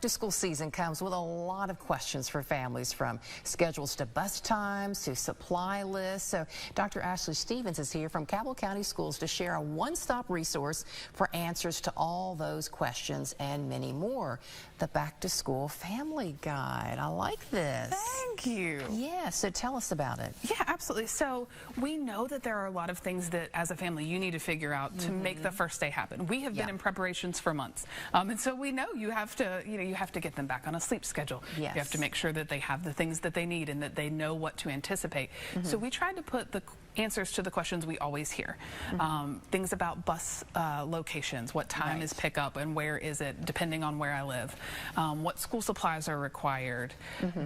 to school season comes with a lot of questions for families, from schedules to bus times to supply lists. So Dr. Ashley Stevens is here from Cabell County Schools to share a one-stop resource for answers to all those questions and many more. The Back to School Family Guide. I like this. Thank you. Yeah, so tell us about it. Yeah, absolutely. So we know that there are a lot of things that as a family you need to figure out to make the first day happen. We have been in preparations for months. And so we know you have to get them back on a sleep schedule. Yes. You have to make sure that they have the things that they need and that they know what to anticipate. So we tried to put the answers to the questions we always hear. Things about bus locations, what time is pickup and where is it, depending on where I live. What school supplies are required.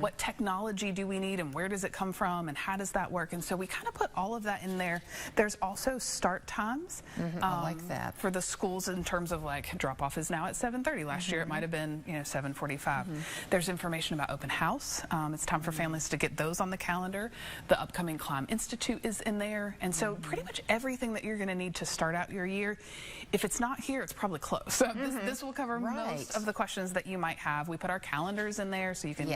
What technology do we need and where does it come from and how does that work? And so we kind of put all of that in there. There's also start times. I like that. For the schools, in terms of like drop off is now at 7:30. Last year it might have been 7:45. There's information about open house. It's time for families to get those on the calendar. The upcoming Climb Institute is in there, and so pretty much everything that you're going to need to start out your year. If it's not here, it's probably close. So this will cover most of the questions that you might have. We put our calendars in there so you can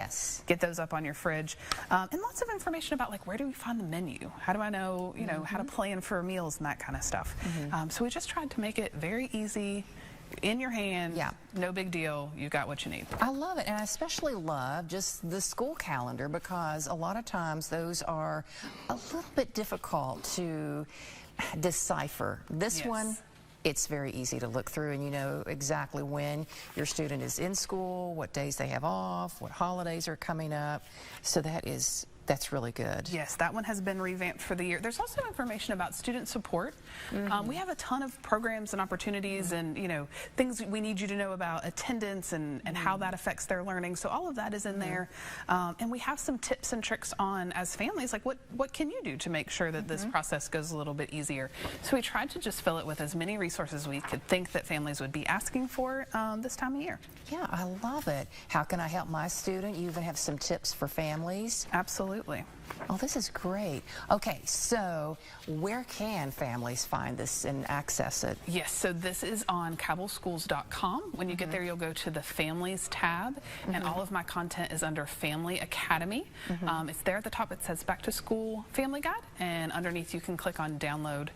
get those up on your fridge, and lots of information about like where do we find the menu? How do I know how to plan for meals and that kind of stuff. So we just tried to make it very easy. In your hand, no big deal, you got what you need. I love it, and I especially love just the school calendar, because a lot of times those are a little bit difficult to decipher. This one, it's very easy to look through, and you know exactly when your student is in school, what days they have off, what holidays are coming up. So that's really good. Yes, that one has been revamped for the year. There's also information about student support. We have a ton of programs and opportunities and things we need you to know about attendance and how that affects their learning. So all of that is in there. And we have some tips and tricks on, as families, like what can you do to make sure that this process goes a little bit easier. So we tried to just fill it with as many resources we could think that families would be asking for this time of year. Yeah, I love it. How can I help my student? You even have some tips for families. Absolutely. Oh, this is great. Okay, so where can families find this and access it? Yes, so this is on cabellschools.com. When you get there, you'll go to the Families tab, and all of my content is under Family Academy. It's there at the top. It says Back to School Family Guide, and underneath you can click on Download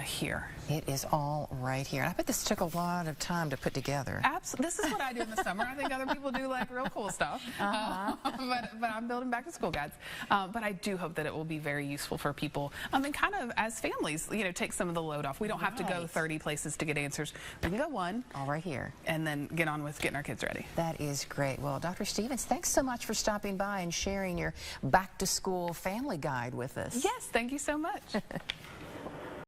here. It is all right here. I bet this took a lot of time to put together. Absolutely. This is what I do in the summer. I think other people do like real cool stuff, but I'm building Back to School guides. But I do hope that it will be very useful for people, and kind of as families, take some of the load off. We don't have to go 30 places to get answers. We can go one. All right here. And then get on with getting our kids ready. That is great. Well, Dr. Stevens, thanks so much for stopping by and sharing your Back to School Family Guide with us. Yes, thank you so much.